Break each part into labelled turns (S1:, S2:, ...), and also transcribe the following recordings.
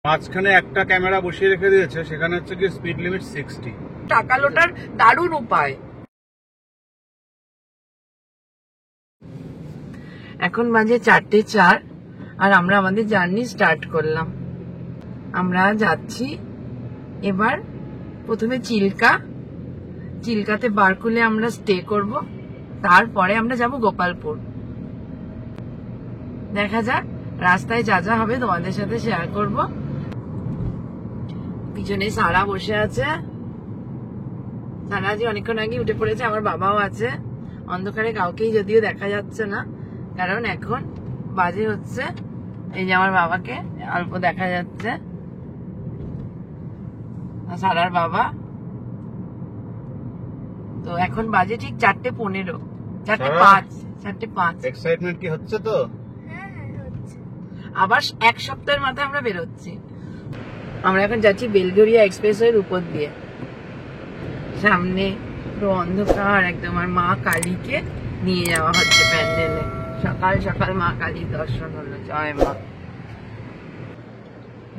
S1: মাঝখানে একটা ক্যামেরা বসিয়ে রেখে দিয়েছে, সেখানে হচ্ছে কি স্পিড লিমিট 60।
S2: টাকা লোটার দারুণ উপায়। এখন বাজে 4:04 আর আমরা আমাদের জার্নি স্টার্ট করলাম। আমরা যাচ্ছি এবার প্রথমে চিল্কাতে বারকুলে আমরা স্টে করব, তারপরে আমরা যাব গোপালপুর। দেখা যাক রাস্তায় যা যা হবে তোমাদের সাথে শেয়ার করব। পিছনে সারা বসে আছে, সারা আজ অনেকক্ষণ আগে উঠে পড়েছে। আমার বাবাও আছে, অন্ধকারে কাউকেই যদিও দেখা যাচ্ছে না, কারণ এখন বাজে হচ্ছে, এই যে আমার বাবাকে অল্প দেখা যাচ্ছে, সারার বাবা। তো এখন বাজে ঠিক 4:15, 4:05।
S1: এক্সাইটমেন্ট কি হচ্ছে? তো
S2: আবার এক সপ্তাহের মাথায় আমরা বেরোচ্ছি। আমরা এখন যাচ্ছি বেলঘরিয়া এক্সপ্রেসওয়ের উপর দিয়ে। সামনে পুরো অন্ধকার একদম, আর মা কালীকে নিয়ে যাওয়া হচ্ছে প্যান্ডেলে। সকাল সকাল মা কালীর দর্শন হলো। জয় মা।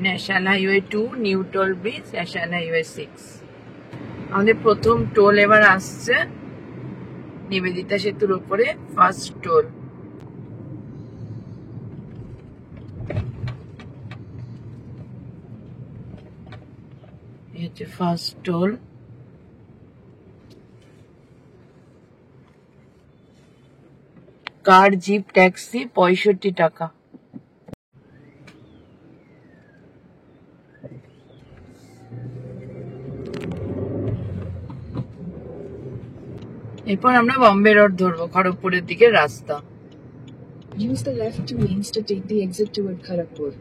S2: National highway 2, new toll bridge, national highway 6। আমাদের প্রথম টোল এবার আসছে নিবেদিতা সেতুর উপরে, first toll. First toll. Car, jeep, taxi 65 টাকা। এরপর আমরা বম্বে রোড ধরবো, খড়গপুরের দিকে রাস্তা।
S3: Use the left 2 lanes to take the exit toward Kharagpur.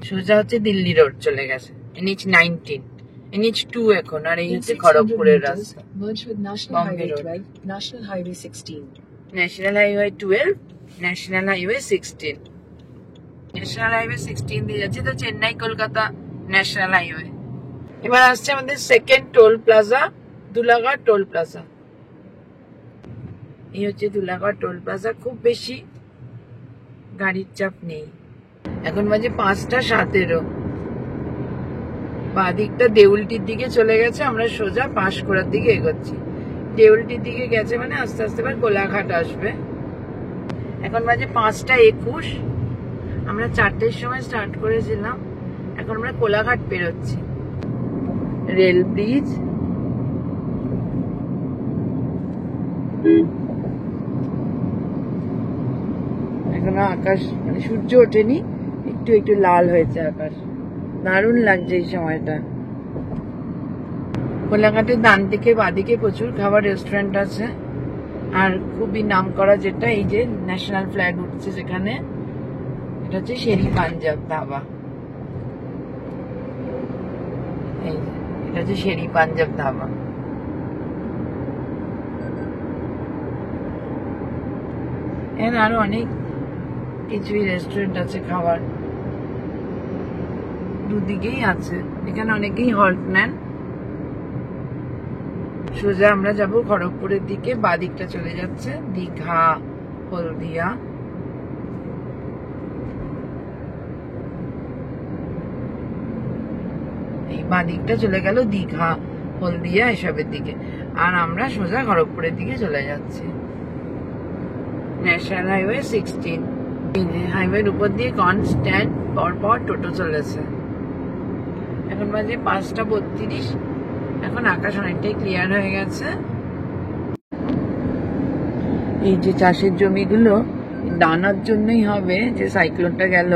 S2: সোজা হচ্ছে দিল্লি রোড চলে গেছে, NH 19, NH 2 এখন, আর এই হচ্ছে খড়গপুরের রাস্তা।
S3: Merge with National
S2: Bombay
S3: Highway
S2: Road.
S3: 12, National Highway 16.
S2: National highway 12, national highway 16। National highway 16 দিয়ে যাচ্ছে তো চেন্নাই কলকাতা ন্যাশনাল হাইওয়ে। এবার আসছে আমাদের second toll plaza, Dulaghat toll plaza. এই হচ্ছে দুলাঘাট টোল প্লাজা। খুব বেশি গাড়ির চাপ নেই। এখন বাজে 5:17। বাদিকটা দেউলটির দিকে চলে গেছে, আমরা সোজা পাঁশকুড়ার দিকে এগোচ্ছি। দেউলটির দিকে গেছে মানে আস্তে আস্তে এবার কোলাঘাট আসবে। এখন বাজে 5:21। আমরা 4টের সময় স্টার্ট করেছিলাম, এখন আমরা কোলাঘাট পেরোচ্ছি। রেল ব্রিজ, এখনো আকাশ মানে সূর্য ওঠেনি, একটু একটু লাল হয়েছে আকাশ। দারুণ লাগছে এই সময়টা। কোলাঘাটের ডান দিকে বাদিকে প্রচুর খাবার রেস্টুরেন্ট আছে, আর খুবই নাম করা যেটা এই যে ন্যাশনাল ফ্ল্যাগ উঠছে যেখানে, এটা হচ্ছে শেরি পাঞ্জাব ধাবা। এই যে এটা হচ্ছে শেরি পাঞ্জাব ধাবা। এখানে আরো অনেক কিছুই রেস্টুরেন্ট আছে, খাবার দুদিকেই আছে। এখানে অনেকেই হল্ট নেন। সোজা আমরা যাব খড়গপুরের দিকে, বাদিকটা চলে যাচ্ছে দীঘা, হলদিয়া। এই বাদিকটা চলে গেল দীঘা, হলদিয়া এসবের দিকে, আর আমরা সোজা খড়গপুরের দিকে চলে যাচ্ছি। National highway 16। হাইওয়ের উপর দিয়ে কনস্ট্যান্ট পরপর টোটো চলেছে। এখন বাজে 5:32। এখন আকাশ অনেকটাই ক্লিয়ার হয়ে গেছে। এই যে চাষের জমিগুলো দানার জন্যই হবে, যে সাইক্লোনটা গেল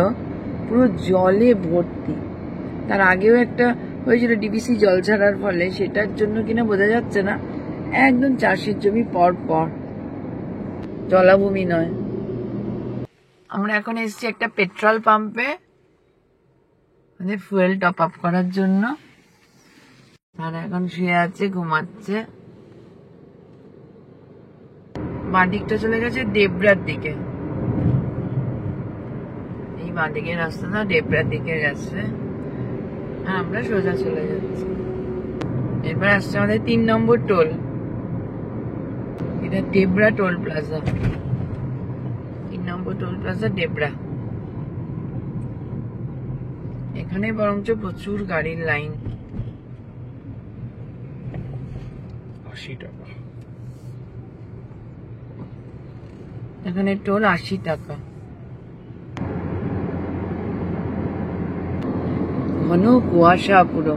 S2: পুরো জলে ভর্তি। তার আগেও একটা হয়েছিল ডিবিসি জল ছাড়ার ফলে, সেটার জন্য কিনা বোঝা যাচ্ছে না, একদম চাষের জমি পর পর, জলাভূমি নয়। আমরা এখন এসেছি একটা পেট্রোল পাম্পে মানে ফুয়েল টপ আপ করার জন্য। আর এখন শুয়ে আছে, ঘুমাচ্ছে। বাঁদিকটা চলে গেছে দেবরার দিকে, এই বাঁদিকের রাস্তাটা দেবরার দিকে গেছে, আর আমরা সোজা চলে যাচ্ছি। এরপর আসছে আমাদের 3 নম্বর টোল, এটা ডেবরা টোল প্লাজা। 3 নম্বর টোল প্লাজা ডেবরা। এখানে বরঞ্চ প্রচুর গাড়ির লাইন।
S1: 80 টাকা।
S2: এখানে টোল 80 টাকা। ঘন কুয়াশা পুরো।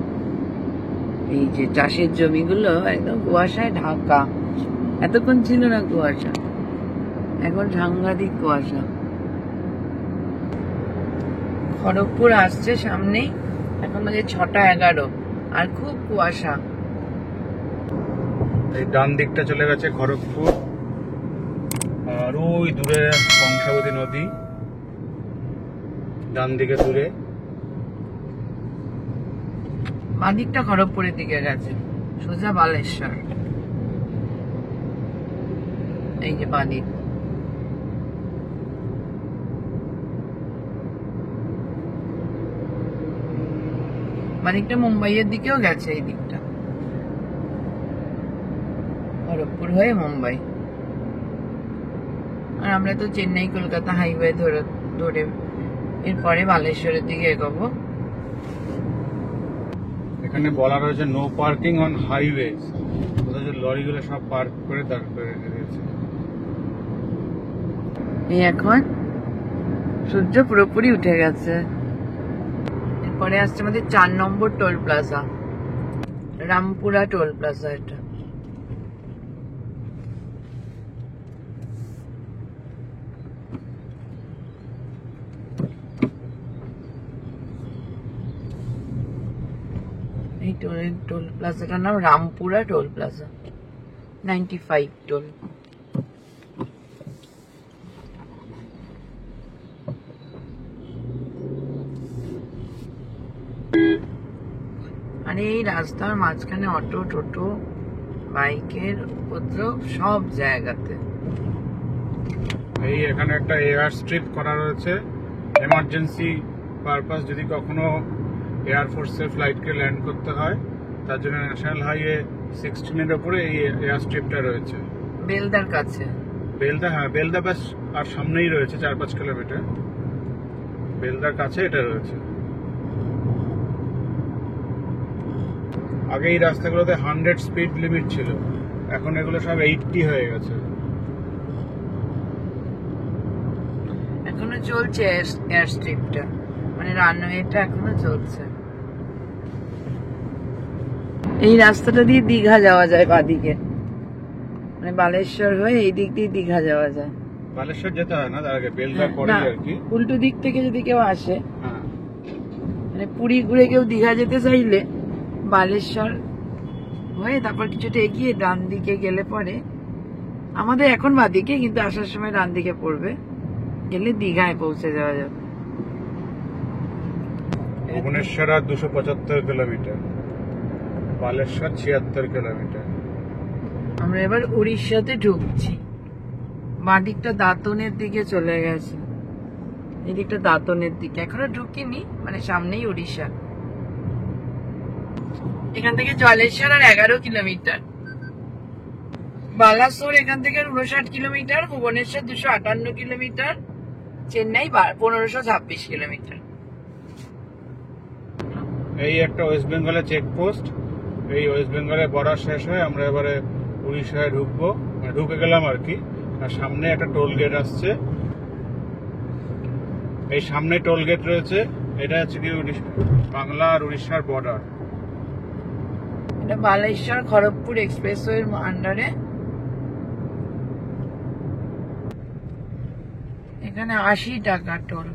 S2: এই যে চাষের জমিগুলো একদম কুয়াশায় ঢাকা। এতক্ষণ ছিল না কুয়াশা, এখন সাংঘাতিক কুয়াশা। খড়গপুর আসছে সামনেই, এখন বাজে 6:11 আর খুব কুয়াশা।
S1: এই ডান দিকটা চলে গেছে খড়গপুর, আর ওই দূরে কংসাবতী নদী ডান দিকে দূরে।
S2: বাঁ দিকটা খড়গপুরের দিকে গেছে, সোজা বালেশ্বর। এই যে বাঁ দিক। বাঁ দিকটা মুম্বাইয়ের দিকেও গেছে, এই দিকটা খড়গপুর হয়ে মুম্বাই। আর আমরা তো চেন্নাই কলকাতা হাইওয়ে ধরে এরপরে বালেশ্বরের দিকে এগোবো।
S1: এখানে বলা রয়েছে নো পার্কিং অন হাইওয়ে, অথচ লরিগুলো সব পার্ক করে দাঁড় করে রেখে দিয়েছে।
S2: এই এখন সূর্য পুরোপুরি উঠে গেছে। এরপরে আসছে আমাদের 4 নম্বর toll plaza, Rampura toll plaza. এটা এই টোল প্লাজাটার নাম রামপুরা টোল প্লাজা, 95 টোল। আর এই রাস্তার মাঝখানে অটো, টোটো, বাইকের উপদ্রব সব জায়গাতে।
S1: এই এখানে একটা এয়ার স্ট্রিপ করা রয়েছে, এমার্জেন্সি পারপাস যদি কখনো এয়ারফোর্সের ফ্লাইটকে ল্যান্ড করতে হয়, তার জন্য ন্যাশনাল হাইওয়ে 16-এর উপরে এই এয়ার স্ট্রিপটা রয়েছে।
S2: বেলদার কাছে।
S1: বেলদা, হ্যাঁ বেলদা ব্যাস আর সামনেই রয়েছে, 4-5 কিলোমিটার বেলদার কাছে এটা রয়েছে। আগে এই রাস্তাগুলোতে 100 স্পিড লিমিট ছিল, এখন এগুলো সব 80 হয়ে গেছে।
S2: এখনো চলছে এয়ার স্ট্রিপটা, মানে রানওয়েটা এখনো চলছে। এই রাস্তাটা দিয়ে দীঘা যাওয়া যায় বাদিকে, মানে বালেশ্বর হয়ে এই দিক দিয়ে দীঘা যাওয়া যায়।
S1: বালেশ্বর যেতে হয় না, তার আগে বেলদার পরে আর কি।
S2: উল্টো দিক থেকে যদি কেউ আসে,
S1: হ্যাঁ,
S2: মানে পুরী ঘুরে কেউ দীঘা যেতে চাইলে বালেশ্বর হয়ে তারপর কিছুটা এগিয়ে ডান দিকে গেলে পরে, আমাদের এখন বাদিকে কিন্তু আসার সময় ডান দিকে পড়বে, গেলে দীঘায় পৌঁছে যাওয়া যাবে।
S1: ভুবনেশ্বর আর 275 কিলোমিটার, বালেশ্বর 76 কিলোমিটার।
S2: আমরা এবার উড়িষ্যাতে ঢুকছি। বাঁ দিকটা দাঁতনের দিকে চলে গেছে, এই দিকটা দাঁতনের দিকে এখনো ঢুকিনি, মানে সামনেই উড়িষ্যা। এখান থেকে জলেশ্বর আর 11 কিলোমিটার, বালাসোর এখান থেকে 59 kilometre, Bhubaneswar 258 kilometre, Chennai 1526 kilometre.
S1: এই একটা ওয়েস্ট বেঙ্গলের চেকপোস্ট, এই ওয়েস্ট বেঙ্গলের বর্ডার শেষ হয়ে আমরা এবারে উড়িষ্যায় ঢুকবো, মানে ঢুকে গেলাম আর কি। আর সামনে একটা টোল গেট আসছে, এই সামনে টোল গেট রয়েছে। এটা হচ্ছে কি বাংলা আর উড়িষ্যার বর্ডার।
S2: এটা বালেশ্বর খড়গপুর এক্সপ্রেসওয়ের আন্ডারে। এখানে 80 টাকা টোল।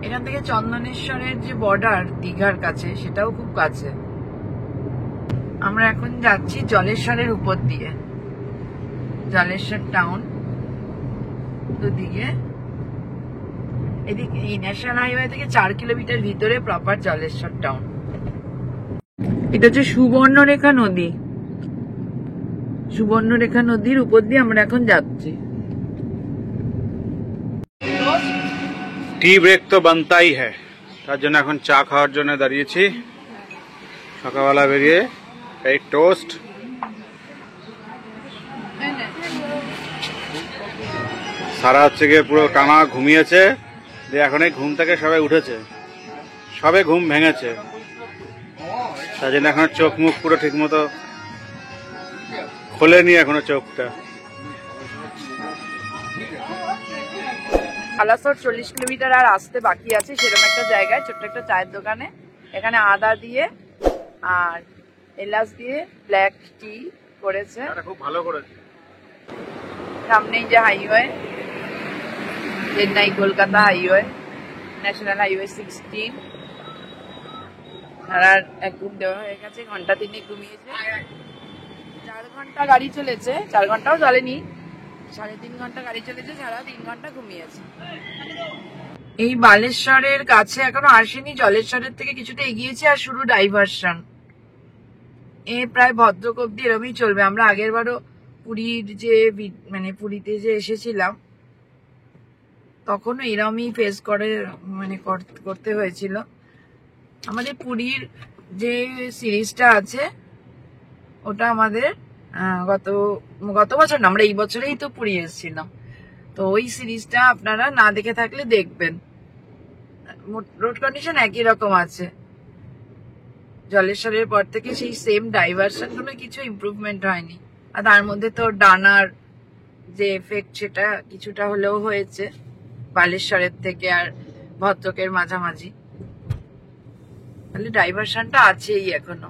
S2: এখান থেকে চন্দনেশ্বরের যে বর্ডার দীঘার কাছে, সেটাও খুব কাছে। আমরা এখন যাচ্ছি জলেশ্বরের উপর দিয়ে, জলেশ্বর টাউন দুদিকে। এদিকে এই ন্যাশনাল হাইওয়ে থেকে 4 কিলোমিটার ভিতরে প্রপার জলেশ্বর টাউন। এটা হচ্ছে সুবর্ণরেখা নদী, সুবর্ণরেখা নদীর উপর দিয়ে আমরা এখন যাচ্ছি।
S1: টি ব্রেক তো বানতাই হ্যায়, তার জন্য এখন চা খাওয়ার জন্য দাঁড়িয়েছি। সকালবেলা বেরিয়ে এই টোস্ট, সারা হচ্ছে গিয়ে পুরো টানা ঘুমিয়েছে, দিয়ে এখন এই ঘুম থেকে সবাই উঠেছে, সবে ঘুম ভেঙেছে, তাই জন্য এখন চোখ মুখ পুরো ঠিক মতো খোলেনি এখনো চোখটা।
S2: বালাসোর 40 কিলোমিটার আর আসতে বাকি আছে, সেরকম একটা জায়গায় ছোট্ট একটা চায়ের দোকানে এখানে আদা দিয়ে আর এলাচ দিয়ে ব্ল্যাক টি করেছে,
S1: খুব ভালো করেছে।
S2: সামনেই যে highway, Chennai Kolkata highway, national highway 16। আর এক ঘুম দেওয়া হয়ে গেছে, ঘন্টা 3 ঘুমিয়েছে। 4 ঘন্টা গাড়ি চলেছে, 4 ঘন্টাও চলেনি, 3.5 ঘন্টা গাড়ি চলেছে, সারা 3 ঘন্টা ঘুমিয়েছে। এই বালেশ্বরের কাছে এখনো আসেনি, জলেশ্বরের থেকে কিছুটা এগিয়েছে আর শুরু ডাইভারশন। এ প্রায় ভদ্রক অব্দি এরমই চলবে। আমরা আগের বারও পুরীর যে মানে পুরীতে যে এসেছিলাম তখনও এরমই ফেস করে মানে করতে হয়েছিল। আমাদের পুরীর যে সিরিজটা আছে ওটা আমাদের গত বছর না, আমরা এই বছরেই তো পুরী এসেছিলাম, তো ওই সিরিজটা আপনারা না দেখে থাকলে দেখবেন। রোড কন্ডিশন একই রকম আছে, জলেশ্বরের পর থেকে সেই সেম ডাইভারশন, কোনো কিছু ইমপ্রুভমেন্ট হয়নি। আর তার মধ্যে তো ডানার যে এফেক্ট সেটা কিছুটা হলেও হয়েছে বালেশ্বরের থেকে আর ভদ্রকের মাঝামাঝি, তাহলে ডাইভারশনটা আছেই এখনো।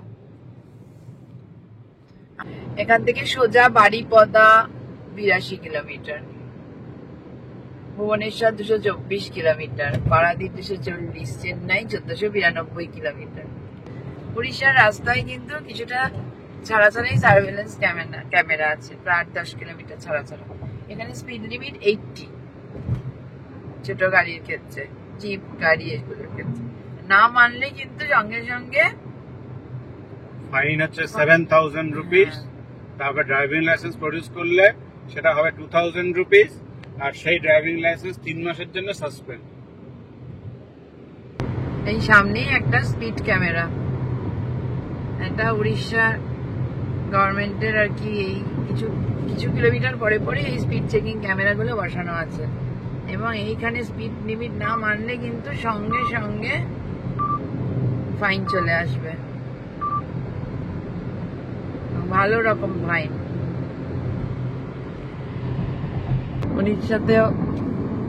S2: এখান থেকে সোজা বাড়িপদা 82 kilometre, Bhubaneswar 224 kilometre, Paradip 240, Chennai 1492 kilometre. উড়িষ্যার রাস্তায় কিন্তু কিছুটা ছাড়া ছাড়াই সার্ভেলেন্স ক্যামেরা আছে, প্রায় 8-10 কিলোমিটার ছাড়া ছাড়া। এখানে স্পিড লিমিট 80 ছোট গাড়ির ক্ষেত্রে, জিপ গাড়ি এগুলোর ক্ষেত্রে। না মানলে কিন্তু সঙ্গে সঙ্গে
S1: ফাইন হচ্ছে 7000 রুপিস, তারপর ড্রাইভিং লাইসেন্স প্রডিউস করলে সেটা হবে 2000 রুপিস, আর সেই ড্রাইভিং লাইসেন্স 3 মাসের জন্য সাসপেন্ড।
S2: এই সামনেই একটা স্পিড ক্যামেরা, এটা উড়িষ্যা গভর্নমেন্টের আর কি। এই কিছু কিলোমিটার পরে পরে এই স্পিড চেকিং ক্যামেরাগুলো বসানো আছে, এবং এইখানে স্পিড লিমিট না মানলে কিন্তু সঙ্গে সঙ্গে ফাইন চলে আসবে, ভালো রকম ফাইন। উড়িষ্যাতেও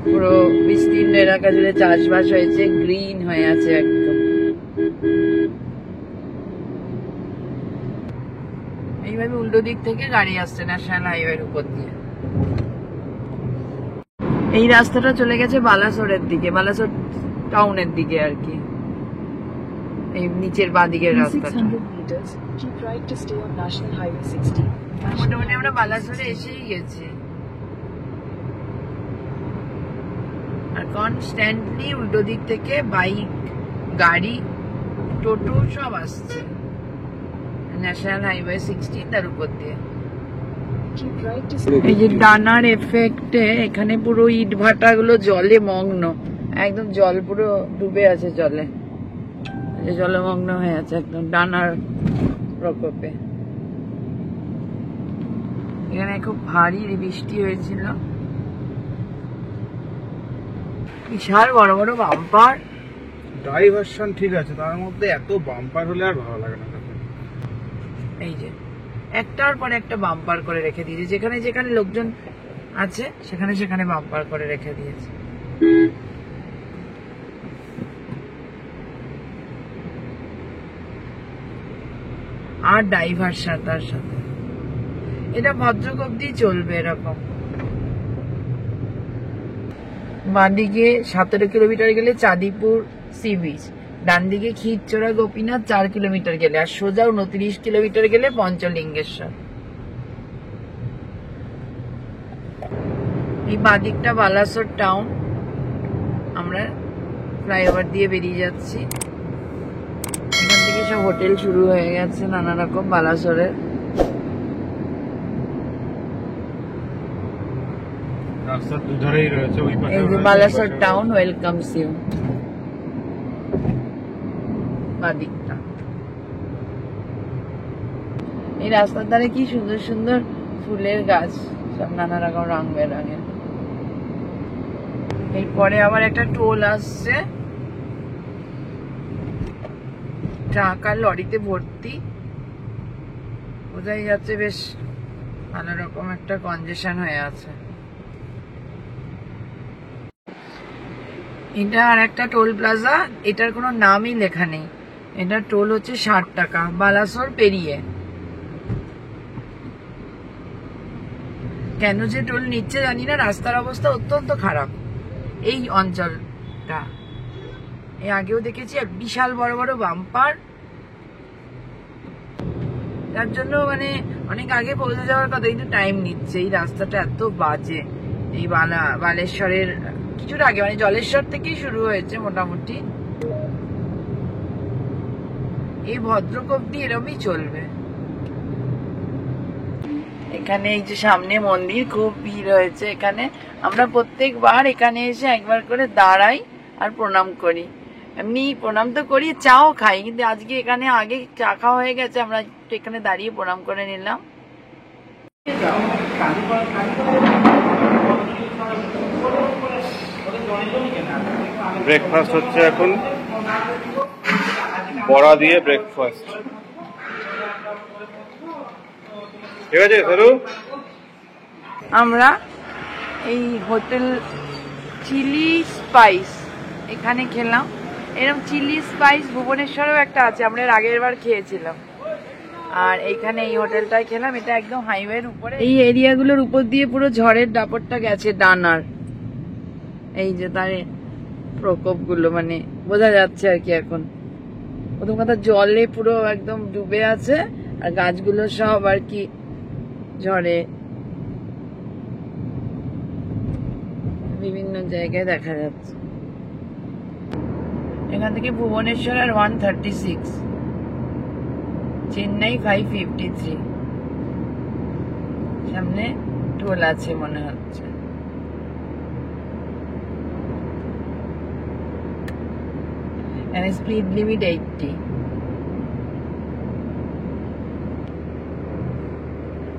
S2: পুরো বিস্তীর্ণ এলাকা জুড়ে চাষবাস হয়েছে, গ্রিন হয়ে আছে একদম। এইভাবে উল্টো দিক থেকে গাড়ি আসছে ন্যাশনাল হাইওয়ের উপর দিয়ে। এই রাস্তাটা চলে গেছে বালাসোরের দিকে, বালাসোর টাউনের দিকে আর কি, এই নিচের বাঁ দিকের রাস্তাটা।
S3: 600 meters, keep right to stay on National Highway 60.
S2: মোটামুটি আমরা বালাসোরে এসেই গেছি, আর কনস্ট্যান্টলি উল্টো দিক থেকে বাইক, গাড়ি, টোটো সব আসছে ন্যাশনাল হাইওয়ে 60 তার উপর দিয়ে।
S3: Keep right to
S2: এই যে ডানার এফেক্টে এখানে পুরো ইট ভাটা গুলো জলে মগ্ন, একদম জল পুরো ডুবে আছে জলে, জলমগ্ন হয়ে আছে একদম ডানার প্রকোপে। এখানে খুব ভারী বৃষ্টি হয়েছিল, বিশাল বড় বড় বাম্পার।
S1: ডাইভারশন ঠিক আছে, তার মধ্যে এত বাম্পার হলে আর ভালো লাগে না।
S2: এই যে একটার পর একটা বাম্পার করে রেখে দিয়েছে, যেখানে যেখানে লোকজন আছে সেখানে সেখানে বাম্পার করে রেখে দিয়েছে। আর ডাইভারশন তার সাথে, এটা ভদ্রক অব্দি চলবে এরকম। বাঁদিকে 17 কিলোমিটার গেলে চাঁদিপুর সি বিচ, ডান দিকে ক্ষীরচোরা গোপীনাথ 4 কিলোমিটার গেলে, আর সোজা 29 কিলোমিটার গেলে পঞ্চলিঙ্গেশ্বর। এই বাঁদিকটা বালাসোর টাউন, আমরা ফ্লাইওভার দিয়ে বেরিয়ে যাচ্ছি। এখান থেকে সব হোটেল শুরু হয়ে গেছে নানা রকম বালাসোরের।
S1: রাস্তার দুধারেই রয়েছে, ওই পাশে
S2: এই যে বালাসোর টাউন ওয়েলকামস ইউ, বাদিকটা। এই রাস্তার ধারে কি সুন্দর সুন্দর ফুলের গাছ, সব নানা রকম রং বেরঙের। এরপরে আবার একটা টোল আসছে, ট্রাক আর লরিতে ভর্তি, বোঝাই যাচ্ছে বেশ ভালো রকম একটা কনজেশন হয়ে আছে। এটা আর একটা টোল প্লাজা, এটার কোনো নামই লেখা নেই। এটার টোল হচ্ছে 60 টাকা বালাসোর পেরিয়ে। কেন যে টোল নিচ্ছে জানি না, রাস্তার অবস্থা অত্যন্ত খারাপ এই অঞ্চলটা। এর আগেও দেখেছি বিশাল বড় বড় বাম্পার, তার জন্য মানে অনেক আগে পৌঁছে যাওয়ার কথা, কিন্তু টাইম নিচ্ছে। এই রাস্তাটা এত বাজে। এই বালেশ্বরের কিছুটা আগে, মানে জলেশ্বর থেকেই শুরু হয়েছে মোটামুটি, এই ভদ্রক অব্দি এরমই চলবে। এখানে এই যে সামনে মন্দির, খুব ভিড় হয়েছে এখানে। আমরা প্রত্যেকবার এখানে এসে একবার করে দাঁড়াই আর প্রণাম করি। এমনি প্রণাম তো করি, চাও খাই, কিন্তু আজকে এখানে আগে চা খাওয়া হয়ে গেছে, আমরা একটু এখানে দাঁড়িয়ে প্রণাম করে নিলাম।
S1: ব্রেকফাস্ট হচ্ছে এখন, বড়া দিয়ে ব্রেকফাস্ট। ঠিক আছে সরু,
S2: আমরা এই হোটেল চিলি স্পাইস এখানে খেলাম। এরকম চিলি স্পাইস ভুবনেশ্বরেও একটা আছে, আমরা এর আগের বার খেয়েছিলাম। আর এইখানে এই হোটেলটায় খেলাম, এটা একদম হাইওয়ের উপরে। এই এরিয়াগুলোর উপর দিয়ে পুরো ঝড়ের দাপটটা গেছে ডানার, এই যে তার প্রকোপগুলো মানে বোঝা যাচ্ছে আর কি। এখন প্রথম কথা জলে পুরো একদম ডুবে আছে, আর গাছগুলো সব আর কি ঝড়ে বিভিন্ন জায়গায় দেখা যাচ্ছে। এখান থেকে ভুবনেশ্বর আর 136, চেন্নাই 553, সামনে টোল আছে মনে হচ্ছে। Speed limit 80।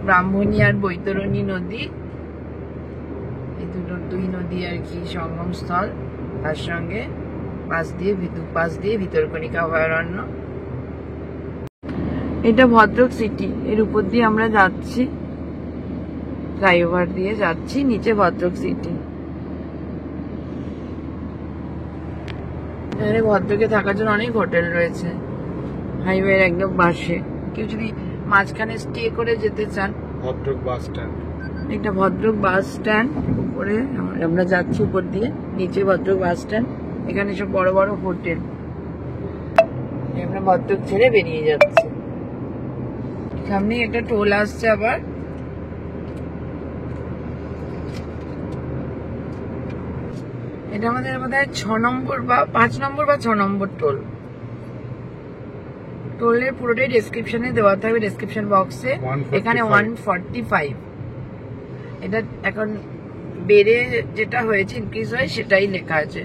S2: ব্রাহ্মণী আর বৈতরণী নদী, এই দুই নদী আর কি সঙ্গম স্থল। তার সঙ্গে পাশ দিয়ে ভিতরকণিকা অভয়ারণ্য। এটা ভদ্রক সিটি, এর উপর দিয়ে আমরা যাচ্ছি, ফ্লাইওভার দিয়ে যাচ্ছি, নিচে ভদ্রক সিটি। এখানে ভদ্রকে থাকার জন্য অনেক হোটেল রয়েছে হাইওয়ের একদম পাশে। কেউ যদি মাঝখানে স্টে করে যেতে চান,
S1: ভদ্রক বাস স্ট্যান্ড,
S2: একটা ভদ্রক বাস স্ট্যান্ড উপরে আমরা যাচ্ছি, উপর দিয়ে নিচে ভদ্রক বাস স্ট্যান্ড। এখানে সব বড় বড় হোটেল। আমরা ভদ্রক ছেড়ে বেরিয়ে যাচ্ছি, সামনে একটা টোল আসছে আবার। এটা আমাদের বোধহয় 6 নম্বর বা 5 নম্বর বা 6 নম্বর টোল। টোলের পুরোটাই ডেসক্রিপশনে দেওয়া থাকবে, ডেসক্রিপশন বক্সে। এখানে 145, এটা এখন বেড়ে যেটা হয়েছে ইনক্রিজ হয় সেটাই লেখা আছে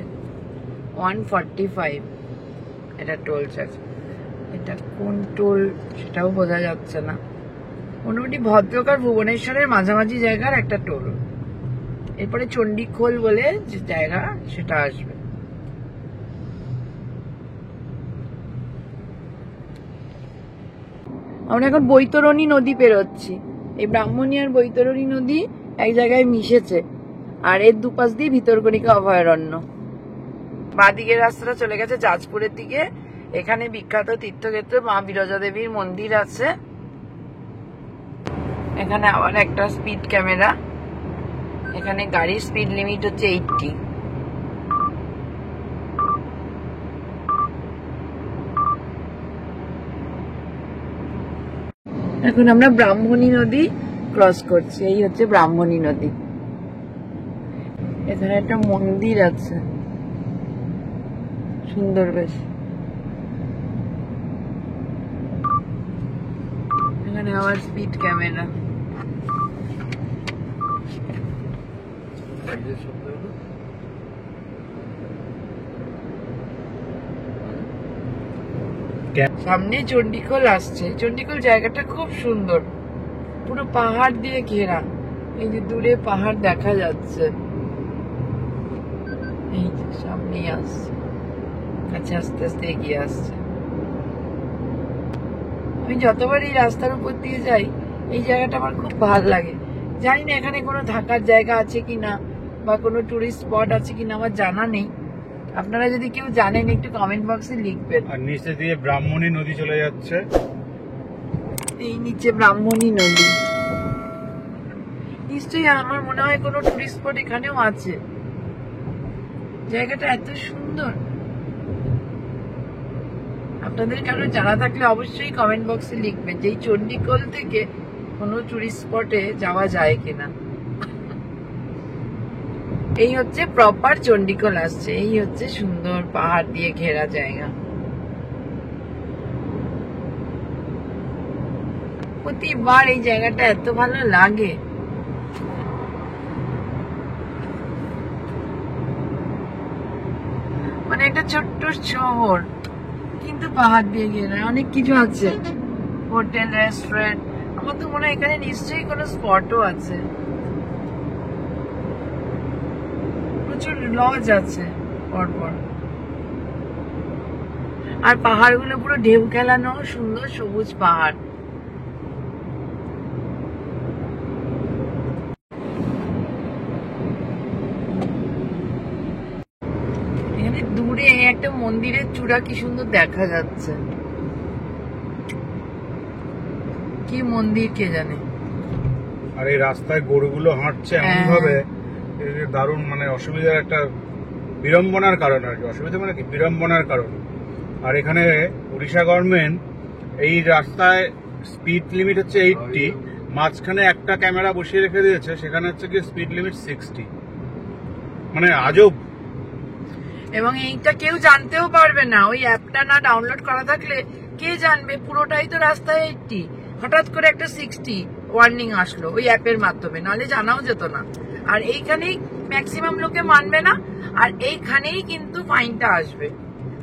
S2: 145 এটা টোল চার্জ। এটা কোন টোল সেটাও বোঝা যাচ্ছে না। মোটামুটি ভদ্রক আর ভুবনেশ্বরের মাঝামাঝি জায়গার একটা টোল। এরপরে চণ্ডীখোল বলে যে জায়গা সেটা আসবে। আমরা এখন বৈতরণী নদী পেরোচ্ছি। এই ব্রাহ্মণী আর বৈতরণী নদী এক জায়গায় মিশেছে, আর এর দুপাশ দিয়ে ভিতরকণিকা অভয়ারণ্য। বাঁদিকের রাস্তাটা চলে গেছে জাজপুরের দিকে। এখানে বিখ্যাত তীর্থক্ষেত্র মা বিরজা দেবীর মন্দির আছে। এখানে আবার একটা স্পিড ক্যামেরা। এখানে গাড়ির স্পিড লিমিট হচ্ছে 80। এখন আমরা ব্রাহ্মণী নদী ক্রস করছি। এই হচ্ছে ব্রাহ্মণী নদী। এখানে একটা মন্দির আছে সুন্দর বেশ। এখানে আবার স্পিড ক্যামেরা। সামনে চণ্ডীখোল আসছে। চণ্ডীখোল জায়গাটা খুব সুন্দর, পুরো পাহাড় দিয়ে ঘেরা। এই যে দূরে পাহাড় দেখা যাচ্ছে। এই যে সামনেই আসছে, কাছে আস্তে আস্তে এগিয়ে আসছে। আমি যতবার এই রাস্তার উপর দিয়ে যাই এই জায়গাটা আমার খুব ভালো লাগে। জানি না এখানে কোনো থাকার জায়গা আছে কিনা বা কোনো টুরিস্ট স্পট আছে কিনা আমার জানা নেই। আপনারা যদি কেউ জানেন একটু কমেন্ট বক্সে লিখবেন।
S1: আর নিচে দিয়ে ব্রাহ্মণী নদী চলে যাচ্ছে।
S2: এই নিচে ব্রাহ্মণী নদী, নিশ্চয়ই আমার মনে হয় কোনো টুরিস্ট স্পট এখানেও আছে। জায়গাটা এত সুন্দর, আপনাদের কারো জানা থাকলে অবশ্যই কমেন্ট বক্সে লিখবেন যে এই চণ্ডীখোল থেকে কোনো টুরিস্ট স্পটে যাওয়া যায় কিনা। এই হচ্ছে প্রপার চণ্ডীখোল আসছে, এই হচ্ছে সুন্দর পাহাড় দিয়ে ঘেরা জায়গা। প্রতিবার এই জায়গাটা এত ভালো লাগে। মানে একটা ছোট্ট শহর কিন্তু পাহাড় দিয়ে ঘেরা, অনেক কিছু আছে, হোটেল, রেস্টুরেন্ট। আমার তো মনে হয় এখানে নিশ্চয়ই কোনো স্পটও আছে, প্রচুর লজ আছে পরপর। আর পাহাড়গুলো পুরো ঢেউ খেলানো সুন্দর সবুজ পাহাড়। এখানে দূরে একটা মন্দিরের চূড়া কি সুন্দর দেখা যাচ্ছে, কি মন্দির কে জানে।
S1: আর এই রাস্তায় গরুগুলো হাঁটছে এমন ভাবে, দারুণ মানে অসুবিধার একটা বিড়ম্বনার কারণ আর কি। অসুবিধা মানে কি, বিড়ম্বনার কারণ। আর এখানে উড়িষ্যা গভর্নমেন্ট এই রাস্তায় স্পিড লিমিট হচ্ছে 80, মাঝখানে একটা ক্যামেরা বসিয়ে রেখে দিয়েছে, সেখানে হচ্ছে কি স্পিড লিমিট 60। মানে আজব।
S2: এবং এইটা কেউ জানতেও পারবে না, ওই অ্যাপটা না ডাউনলোড করা থাকলে কে জানবে পুরোটাই তো রাস্তায় 80, হঠাৎ করে একটা 60 ওয়ার্নিং আসলো ওই অ্যাপের মাধ্যমে, নাহলে জানাও যেত না। আর এইখানেই ম্যাক্সিমাম লোকে মানবে না, আর এইখানেই কিন্তু ফাইনটা আসবে,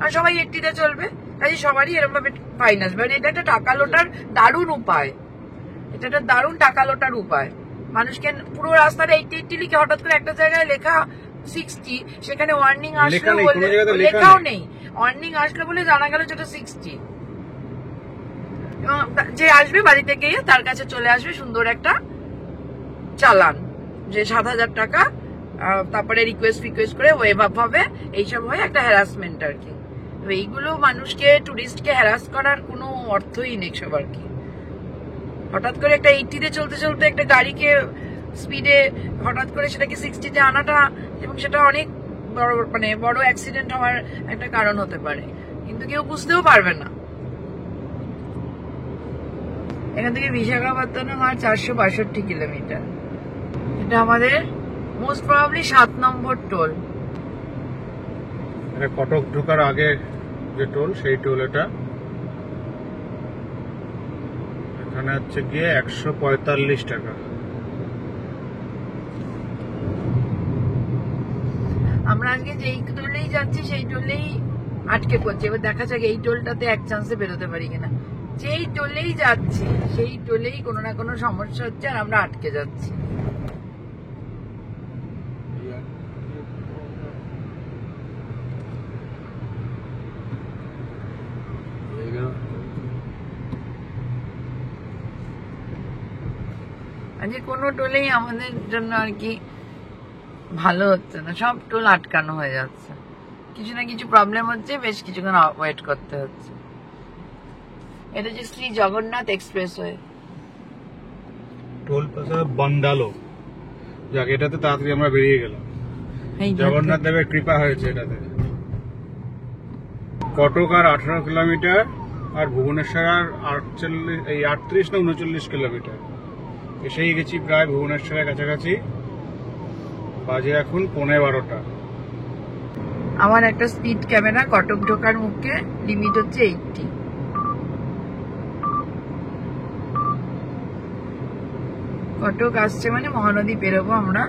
S2: আর সবাই 80-তে চলবে, কাজে সবারই এরকম ভাবে ফাইন আসবে। আর এটা একটা টাকা লোটার দারুণ উপায়, এটা একটা দারুণ টাকা লোটার উপায়। মানুষকে পুরো রাস্তাটা 80 লিখে হঠাৎ করে একটা জায়গায় লেখা 60, সেখানে ওয়ার্নিং আসলো বলে লেখাও নেই, ওয়ার্নিং আসলো বলে জানা গেল যেটা 60। যে আসবে বাড়িতে গিয়ে তার কাছে চলে আসবে সুন্দর একটা চালান, যে 7,000 টাকা, তারপরে রিকোয়েস্ট করে ওয়েভ আপ হবে, এইসব হয় একটা হ্যারাসমেন্ট আর কি। তো এইগুলো মানুষকে, টুরিস্টকে হ্যারাস করার কোনো অর্থই নেই সব আর কি। হঠাৎ করে একটা 80-তে চলতে চলতে একটা গাড়িকে স্পিডে হঠাৎ করে সেটাকে 60-তে আনাটা, এবং সেটা অনেক বড় মানে বড় অ্যাক্সিডেন্ট হওয়ার একটা কারণ হতে পারে, কিন্তু কেউ বুঝতেও পারবে না। এখান থেকে বিশাখাপত্তনম আর 462 কিলোমিটার। এটা আমাদের মোস্ট প্রবাবলি 7 নম্বর টোল।
S1: কটক ঢোকার আগে যে টোল, সেই টোল এটা। এখানে হচ্ছে গিয়ে 145 টাকা।
S2: আমরা আজকে যেই টোলেই যাচ্ছি সেই টোলেই আটকে পড়ছে। এবার দেখা যাক এই টোলটাতে এক চান্সে বেরোতে পারি কিনা। যেই টোলেই যাচ্ছি সেই টোলেই কোনো না কোনো সমস্যা হচ্ছে আর আমরা আটকে যাচ্ছি। আজকে কোনো টোলেই আমাদের জন্য আর কি ভালো হচ্ছে না, সব টোল আটকানো হয়ে যাচ্ছে, কিছু না কিছু প্রবলেম হচ্ছে, বেশ কিছুক্ষণ ওয়েট করতে হচ্ছে। এটা যে Shri Jagannath expressway,
S1: toll plaza বন্দালো। যাক, এটাতে তাড়াতাড়ি আমরা বেরিয়ে গেলাম, জগন্নাথ দেবের কৃপা হয়েছে এটাতে। কটক আর 18 কিলোমিটার, আর ভুবনেশ্বর আর 38 না 39 কিলোমিটার। এসেই গেছি প্রায় ভুবনেশ্বরের কাছাকাছি, বাজে এখন 11:15।
S2: আমার একটা স্পিড ক্যামেরা কটক ঢোকার মুখে লিমিট হচ্ছে 80। কটক আসছে মানে মহানদী পেরোবো আমরা।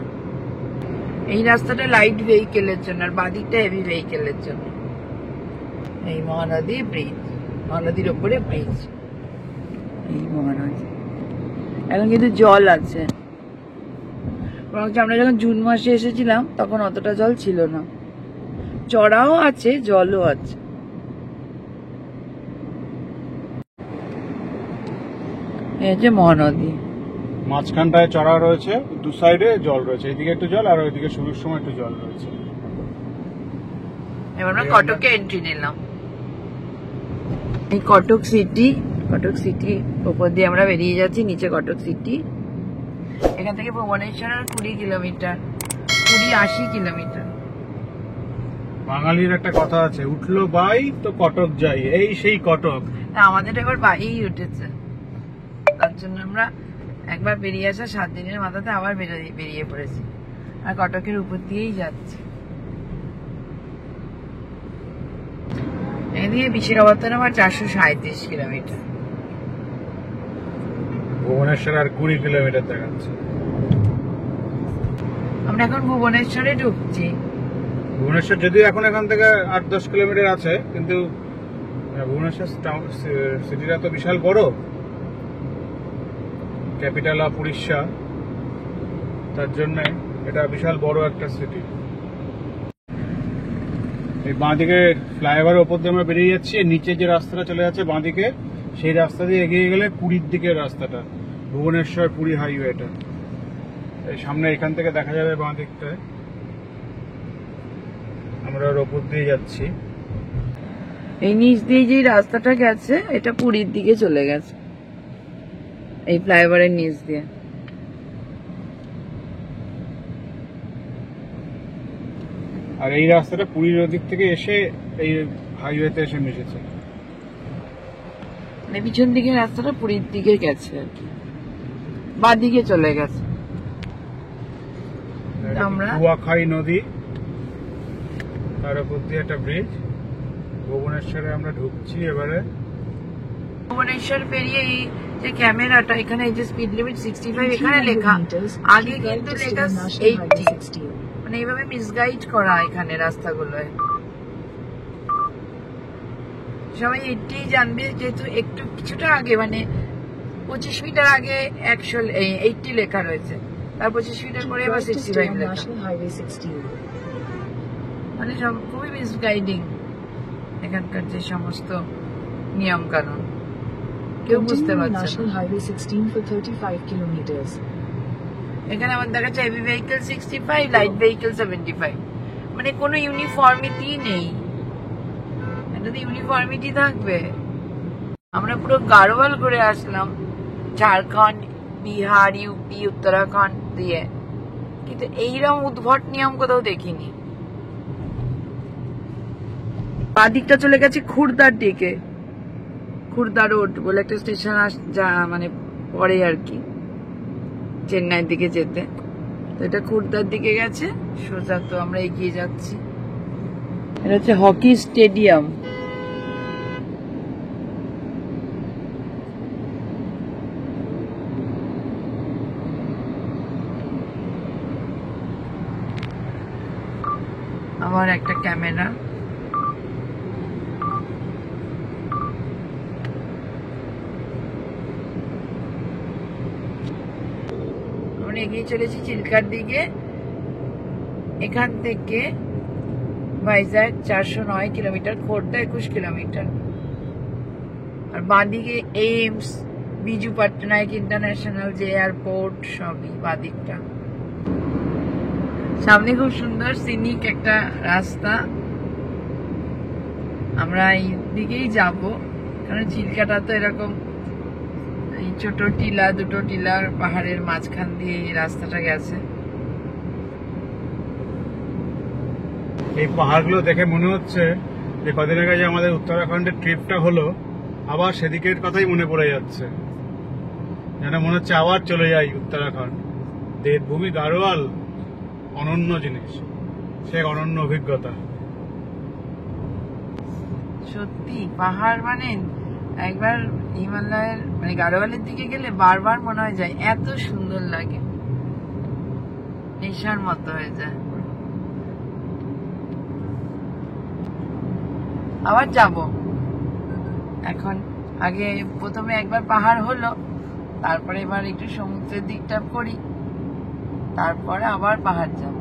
S2: এই রাস্তাটা লাইট ভেহিকেলের জন্য, আর বাদিকটা হেভি ভেহিকেলের জন্য। এই মহানদী ব্রিজ, মহানদীর ওপরে ব্রিজ, এই মহানদী। এখন কিন্তু জল আছে, আমরা যখন জুন মাসে এসেছিলাম তখন অতটা জল ছিল না। চড়াও আছে, জলও আছে। এই যে মহানদী,
S1: মাঝখানটায় চড়া রয়েছে, দু সাইডে জল রয়েছে, এইদিকে একটু জল আর ওইদিকে শুরুর সময় একটু জল রয়েছে।
S2: এবার আমরা কটকে এন্ট্রি নিলাম। এই কটক সিটি, কটক সিটি উপর দিয়ে আমরা বেরিয়ে যাচ্ছি, নিচে কটক সিটি। এখান থেকে ভুবনেশ্বর 20 কিলোমিটার, 20-80 কিলোমিটার।
S1: বাঙালির একটা কথা আছে, উঠলো বাই তো কটক যাই, এই সেই কটক।
S2: আমাদের এবার বাইই উঠেছে, তার জন্য আমরা একবার বেরিয়ে আসা 7 দিনের মাথাতে আবার বেরিয়ে পড়েছি, আর কটকের উপর দিয়েই যাচ্ছি। এদিকে বিশাখাপত্তনম আমার 437 কিলোমিটার,
S1: ভুবনেশ্বর আর 20 কিলোমিটার দেখাচ্ছে।
S2: আমরা এখন ভুবনেশ্বরে ঢুকছি।
S1: ভুবনেশ্বর যদিও এখন এখান থেকে 8-10 কিলোমিটার আছে, কিন্তু ভুবনেশ্বর সিটিটা তো বিশাল বড়, ক্যাপিটাল অফ উড়িষ্যা, তার জন্য এটা বিশাল বড় একটা সিটি। এই বাঁদিকে ফ্লাইওভারের ওপর দিয়ে আমরা বেরিয়ে যাচ্ছি, নিচে যে রাস্তাটা চলে যাচ্ছে বাঁদিকে, সেই রাস্তা দিয়ে এগিয়ে গেলে পুরীর দিকের রাস্তাটা, ভুবনেশ্বর পুরী হাইওয়েটা। এই সামনে এখান থেকে দেখা যাবে বাঁদিকটায়, আমরা ওর ওপর দিয়ে যাচ্ছি।
S2: এই নিচ দিয়ে যে রাস্তাটা গেছে এটা পুরীর দিকে চলে গেছে, এই ফ্লাইওভারের নিচ দিয়ে।
S1: আর এই রাস্তাটা পুরীর ওদিক থেকে এসে এই হাইওয়েতে এসে মিশেছে।
S2: মানে পিছন দিকে রাস্তাটা পুরীর দিকে গেছে, বাঁ দিকে চলে গেছে। আমরা
S1: কুয়াখাই নদী, তার উপর দিয়ে একটা ব্রিজ। ভুবনেশ্বরে আমরা ঢুকছি এবারে।
S2: ভুবনেশ্বর পেরিয়ে এই যে ক্যামেরাটা, এখানে এই যে স্পিড লিমিট 65 এখানে লেখা, আগে কিন্তু লেখা 80, মানে এইভাবে মিসগাইড করা এখানে রাস্তাগুলোয়। সবাই 80 জানবে, যেহেতু একটু কিছুটা আগে, মানে 25 মিটার আগে 80 লেখা রয়েছে, তার 25 মিটার পরে আবার 65 লেখা, মানে সব খুবই মিসগাইডিং এখানকার যে সমস্ত নিয়ম কানুন, কেউ বুঝতে পারছে না। এখানে আমার দেখাচ্ছে হেভি ভেহিকল 65, লাইট ভেহিকল 75, মানে কোনো ইউনিফর্মিটি নেই। এটাতে ইউনিফর্মিটি থাকবে। আমরা পুরো গাড়োয়াল করে আসলাম, ঝাড়খণ্ড, বিহার, ইউপি, উত্তরাখণ্ড দিয়ে, কিন্তু এইরকম উদ্ভট নিয়ম কোথাও দেখিনি। বাদিকটা চলে গেছে খুর্দার দিকে, খুর্দা রোড বলে একটা স্টেশন যা মানে পরে আর কি চেন্নাইয়ের দিকে যেতে, তো এটা খুর্দার দিকে গেছে সোজা। তো আমরা এগিয়ে যাচ্ছি। এটা হচ্ছে হকি স্টেডিয়াম। আবার একটা ক্যামেরা। আমরা এগিয়ে চলেছি চিল্কার দিকে। এখান থেকে ভাইজ্যাক 409 কিলোমিটার, খোর্ধা 21 কিলোমিটার। আর বাঁদিকে এইমস, বিজু পট্টনায়ক ইন্টারন্যাশনাল যে এয়ারপোর্ট, সবই বাঁদিকটা। সামনে খুব সুন্দর সিনিক একটা রাস্তা, আমরা এই দিকেই যাব, কারণ চিল্কাটা তো এরকম এই ছোট টিলা, দুটো টিলার পাহাড়ের মাঝখান দিয়ে এই রাস্তাটা গেছে।
S1: এই পাহাড়গুলো দেখে মনে হচ্ছে যে কদিন আগে যে আমাদের উত্তরাখণ্ডের ট্রিপটা হলো, আবার সেদিকের কথাই মনে পড়ে যাচ্ছে, যেন মনে হচ্ছে আবার চলে যাই উত্তরাখণ্ড। দেবভূমি গাড়োয়াল অনন্য জিনিস, সে অনন্য অভিজ্ঞতা।
S2: সত্যি পাহাড় মানে একবার হিমালয়ের মানে গাড়োয়ালের দিকে গেলে বারবার মনে হয় যায়, এত সুন্দর লাগে, নেশার মতো হয়ে যায়। আবার যাব এখন, আগে প্রথমে একবার পাহাড় হলো, তারপরে এবার একটু সমুদ্রের দিকটা করি, তারপরে আবার পাহাড় যাব।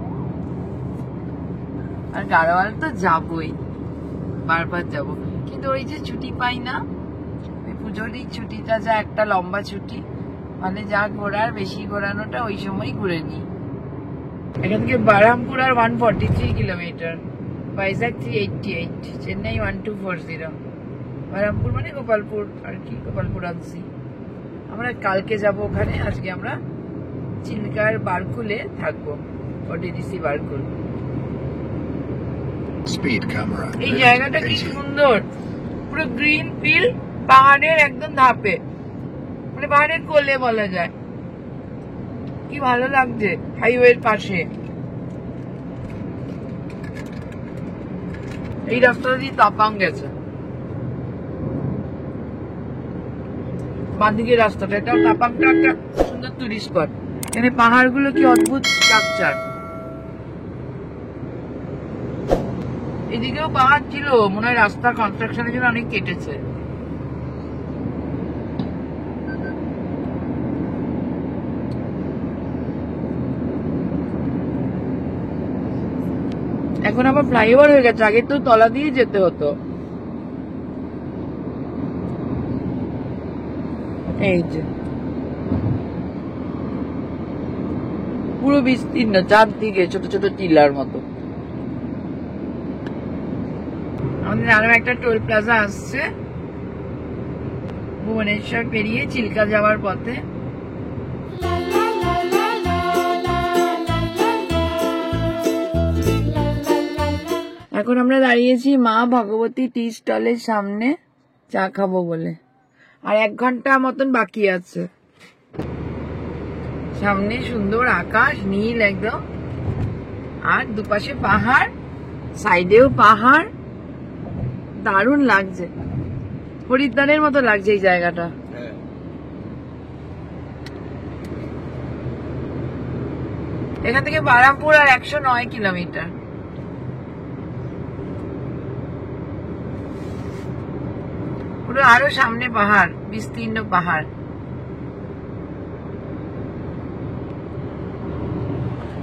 S2: আর গাড়োয়াল তো যাবই, বারবার যাব, কিন্তু ওই যে ছুটি পাই না, ওই পুজোর এই ছুটিটা যা একটা লম্বা ছুটি, মানে যা ঘোরার বেশি ঘোরানোটা ওই সময় ঘুরে নি। এখান থেকে বারহামপুর আর 143 কিলোমিটার, ভাইজাগ 388, চেন্নাই 1240। বারহামপুর মানে গোপালপুর আর কি, গোপালপুর আনছি আমরা। কালকে যাব ওখানে, আজকে আমরা চিল্কার বারকুলে থাকবো, ওটিডিসি বারকুল। এই জায়গাটা কি সুন্দর, পুরো গ্রিন ফিল্ড, পাহাড়ের একদম ধাপে, মানে পাহাড়ের কোলে বলা যায়। কি ভালো লাগছে, হাইওয়ের পাশে। এই রাস্তা দিয়ে তাপাং গেছে, বাঁদিকে রাস্তাটা, এটা তাপাংটা একটা সুন্দর টুরিস্ট স্পট। এখানে পাহাড়গুলো কি অদ্ভুত স্ট্রাকচার। এদিকেও পাহাড় ছিল, মনে হয় রাস্তা কনস্ট্রাকশনের জন্য অনেক কেটেছে। এখন আবার ফ্লাইওভার হয়ে গেছে, আগে তো তলা দিয়ে যেতে হতো। এই যে পুরো বিস্তীর্ণ, চারদিকে ছোট ছোট টিলার মতো। আমাদের আরো একটা টোল প্লাজা আসছে ভুবনেশ্বর পেরিয়ে চিল্কা যাওয়ার পথে। এখন আমরা দাঁড়িয়েছি মা ভগবতী টি স্টলের সামনে চা খাবো বলে, আর 1 ঘন্টা মতন বাকি আছে। সামনে সুন্দর আকাশ, নীল একদম, আর দুপাশে পাহাড়, সাইডেও পাহাড়, দারুণ লাগছে, হরিদ্বারের মতো লাগছে এই জায়গাটা। এখান থেকে বারহামপুর আর 109 কিলোমিটার। পুরো আরো সামনে পাহাড়, বিস্তীর্ণ পাহাড়।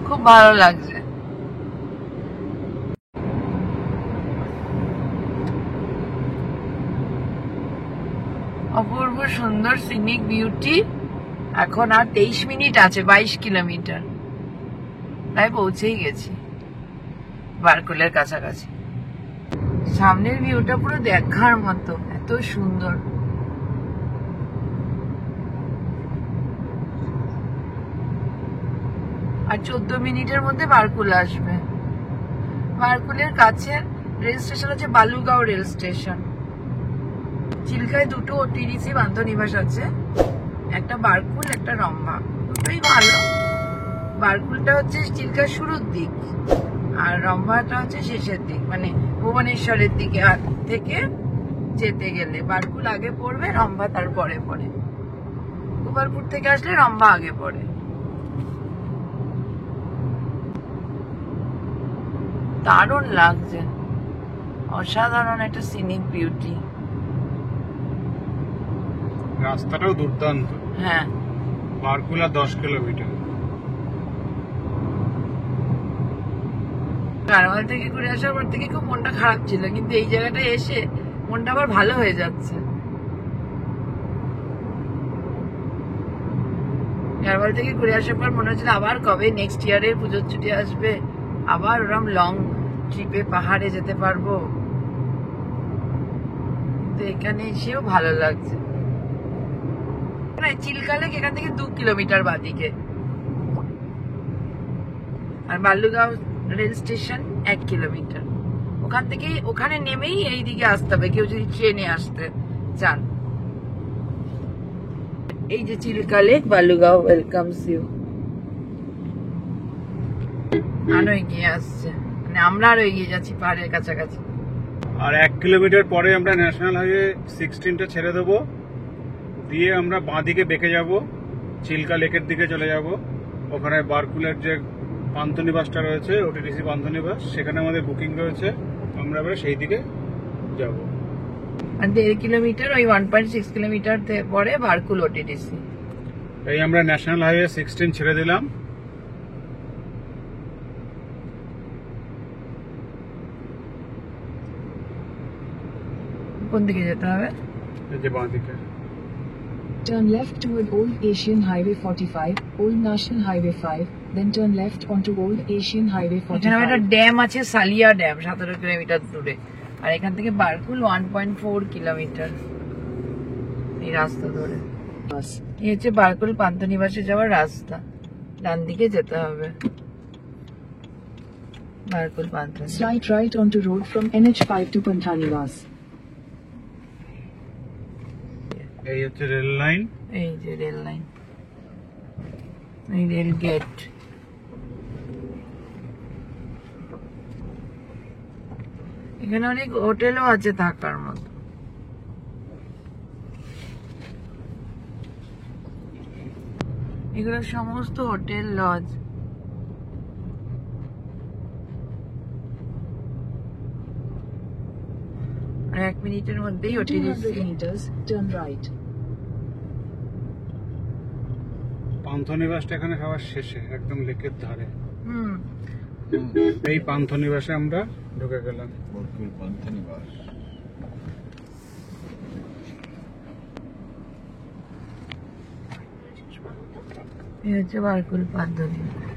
S2: খুব ভালো লাগছে। অপূর্ব সুন্দর সিনিক বিউটি। এখন আর 23 মিনিট আছে, 22 কিলোমিটার, তাই পৌঁছেই গেছি বারকুলের কাছাকাছি। সামনের ভিউটা পুরো দেখার মতো, এত সুন্দর। আর 14 মিনিটের মধ্যে বারকুল আসবে। বারকুলের কাছে রেল স্টেশন হচ্ছে বালুগাঁও রেল স্টেশন। চিল্কায় দুটো ওটিডিসি বান্ধনিবাস আছে, একটা বারকুল, একটা রম্ভা, দুটোই ভালো। বারকুলটা হচ্ছে চিল্কার শুরুর দিক, আর রম্ভাটা হচ্ছে শেষের দিক, মানে ভুবনেশ্বরের দিকে থেকে যেতে গেলে বারকুল আগে পড়বে, রম্ভা তার পরে পড়ে। গোপালপুর থেকে আসলে রম্ভা আগে পড়ে। দারুণ লাগছে, অসাধারণ একটা সিনিক বিউটি।
S1: রাস্তাটাও দুর্দান্ত।
S2: হ্যাঁ,
S1: বারকুল আর 10 কিলোমিটার।
S2: গাড়োয়াল থেকে ঘুরে আসার পর থেকে খুব মনটা খারাপ ছিল, কিন্তু এই জায়গাটায় এসে মনটা আবার ভালো হয়ে যাচ্ছে। গাড়োয়াল থেকে ঘুরে আসার পর মনে হচ্ছিল আবার কবে নেক্সট ইয়ারের পুজোর ছুটি আসবে, আবার ওরম লং ট্রিপে পাহাড়ে যেতে পারবো। কিন্তু এখানে এসেও ভালো লাগছে। চিল্কা লেক এখান থেকে 2 কিলোমিটার বাদিকে, আর বালুগাঁও রেল স্টেশন 1 কিলোমিটার। ওখান থেকে ওখানে নেমেই এইদিকে আসতে হবে কেউ যদি ট্রেনে আসতে চান। এই যে Chilika lake, Balugaon welcomes you. আরো এগিয়ে আসছে, মানে আমরা আরো এগিয়ে যাচ্ছি পাহাড়ের কাছাকাছি।
S1: আর 1 কিলোমিটার পরে আমরা ন্যাশনাল হাইওয়ে 16টা ছেড়ে দেবো, দিয়ে আমরা বাঁদিকে বেঁকে যাব, চিল্কা লেকের দিকে চলে যাব। ওখানে বারকুলের যে পান্থনিবাসটা রয়েছে, ওটিডিসি পান্থনিবাস, সেখানে আমাদের বুকিং রয়েছে, আমরা এবার সেই দিকে যাব।
S2: আর 1.5 কিলোমিটার, ওই 1.6 কিলোমিটার পরে বারকুল ওটিডিসি।
S1: এই আমরা ন্যাশনাল হাইওয়ে 16 ছেড়ে দিলাম।
S2: কোন দিকে যেতে হবে?
S1: এই যে বাঁ দিকে।
S3: Turn left toward Old Asian Highway 45, Old National Highway 5, then turn left onto Old Asian Highway
S2: এখানে একটা
S3: 45.
S2: ড্যাম আছে, সালিয়া ড্যাম, 17 কিলোমিটার দূরে। আর এখান থেকে বারকুল 1.4 কিলোমিটার এই রাস্তা ধরে।
S3: Bus.
S2: এই হচ্ছে বারকুল পান্থনিবাসে যাওয়ার রাস্তা, ডান দিকে যেতে হবে বারকুল পান্থনিবাস।
S3: Slide right onto road from NH5 to Panthanivas.
S1: এই হচ্ছে রেল লাইন।
S2: এই যে রেল লাইন, এই রেল গেট। এখানে অনেক হোটেলও আছে থাকার মতো। এগুলো সমস্ত হোটেল লজ। আর 1 মিনিটের মধ্যেই হোটেল
S3: 200 meters, turn right.
S1: পান্থনিবাসটা এখানে সবার শেষে, একদম লেকের ধারে।
S2: হুম।
S1: এই পান্থনিবাসে আমরা ঢুকে গেলাম।
S2: এই হচ্ছে বারকুল পান্থনিবাস।